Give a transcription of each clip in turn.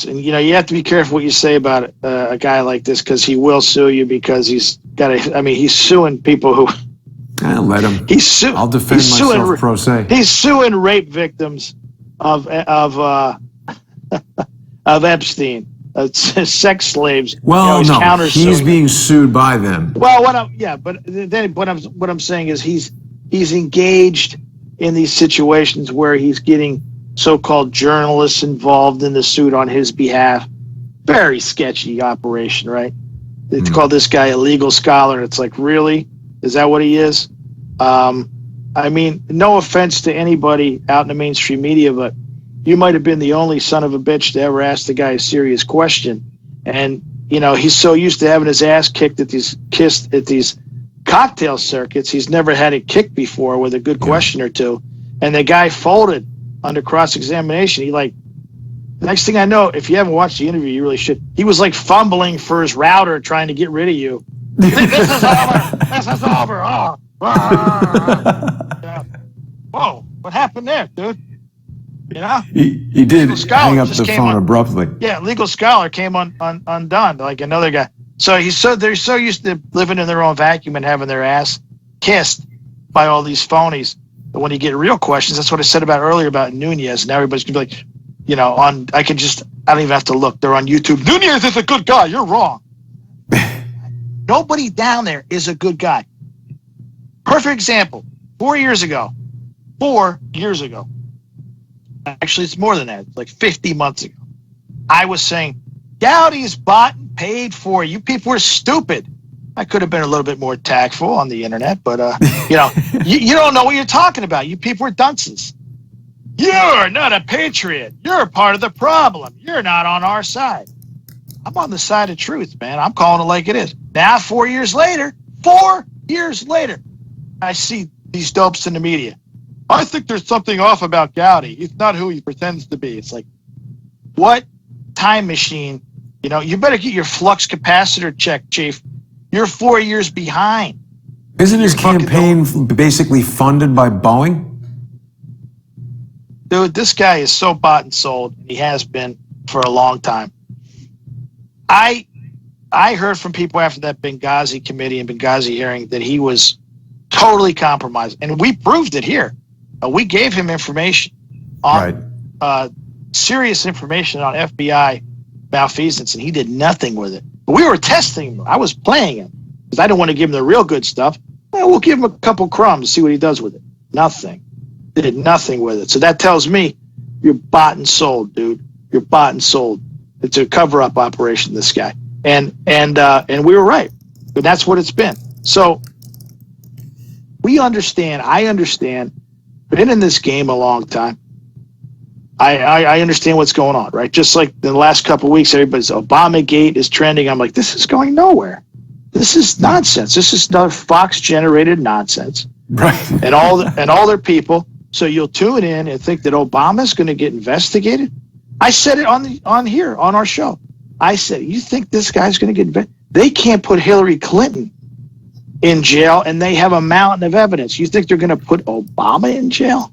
facts. And, you have to be careful what you say about a guy like this because he will sue you because he's suing people who... I'll let him. I'll defend myself pro se. He's suing rape victims of Epstein, sex slaves. Well, no, he's being sued by them. Well, what I'm saying is he's engaged in these situations where he's getting so-called journalists involved in the suit on his behalf. Very sketchy operation, right? They call this guy a legal scholar. It's like, really? Is that what he is? No offense to anybody out in the mainstream media, but you might have been the only son of a bitch to ever ask the guy a serious question. And, he's so used to having his ass kicked at these cocktail circuits. He's never had it kicked before with a good question or two. And the guy folded under cross-examination. Next thing I know, if you haven't watched the interview, you really should. He was like fumbling for his router trying to get rid of you. This is over. This is over. Oh. Whoa, what happened there, dude? He did hang up the phone abruptly. Yeah, legal scholar came undone like another guy. So they're so used to living in their own vacuum and having their ass kissed by all these phonies. But when you get real questions, that's what I said about earlier about Nunez. And everybody's gonna be like, I don't even have to look. They're on YouTube. Nunez is a good guy. You're wrong. Nobody down there is a good guy. Perfect example. 4 years ago. Actually, it's more than that. It's like 50 months ago. I was saying, Gowdy's bought and paid for. You people are stupid. I could have been a little bit more tactful on the internet, but, you don't know what you're talking about. You people are dunces. You're not a patriot. You're a part of the problem. You're not on our side. I'm on the side of truth, man. I'm calling it like it is. Now, 4 years later, I see these dopes in the media. I think there's something off about Gowdy. He's not who he pretends to be. It's like, what time machine? You better get your flux capacitor checked, Chief. You're 4 years behind. Isn't his campaign basically funded by Boeing? Dude, this guy is so bought and sold. He has been for a long time. I heard from people after that Benghazi committee and Benghazi hearing that he was totally compromised. And we proved it here. We gave him information on serious information on FBI malfeasance, and he did nothing with it. But we were testing him. I was playing him because I didn't want to give him the real good stuff. Well, we'll give him a couple crumbs, see what he does with it. Nothing. Did nothing with it. So that tells me you're bought and sold, dude. You're bought and sold. It's a cover-up operation, this guy. And we were right. But that's what it's been. So we understand. I understand. Been in this game a long time. I understand what's going on, right? Just like the last couple of weeks, everybody's Obamagate is trending. I'm like, this is going nowhere. This is nonsense. This is another Fox-generated nonsense. Right. And all their people. So you'll tune in and think that Obama's going to get investigated. I said it on here on our show. I said, you think this guy's going to get investigated? They can't put Hillary Clinton in jail, and they have a mountain of evidence. You think they're going to put Obama in jail?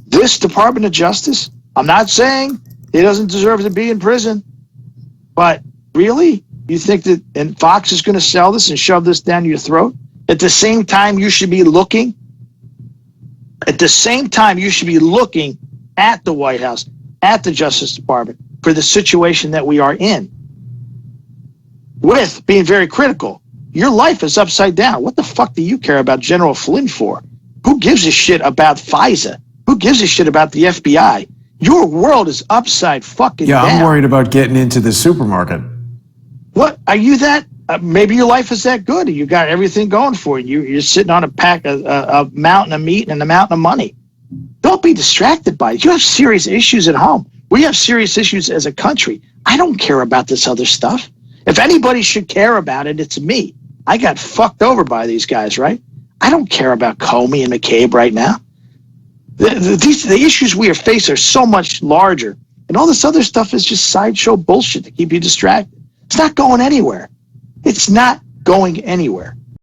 This Department of Justice? I'm not saying he doesn't deserve to be in prison, but really? You think that and Fox is going to sell this and shove this down your throat? At the same time, you should be looking. At the same time, you should be looking at the White House, at the Justice Department for the situation that we are in. With being very critical. Your life is upside down. What the fuck do you care about General Flynn for? Who gives a shit about FISA? Who gives a shit about the FBI? Your world is upside fucking down. Yeah, I'm worried about getting into the supermarket. What? Are you that? Maybe your life is that good. You got everything going for you. You're sitting on a mountain of meat and a mountain of money. Don't be distracted by it. You have serious issues at home. We have serious issues as a country. I don't care about this other stuff. If anybody should care about it, it's me. I got fucked over by these guys, right? I don't care about Comey and McCabe right now. The issues we are facing are so much larger. And all this other stuff is just sideshow bullshit to keep you distracted. It's not going anywhere. It's not going anywhere.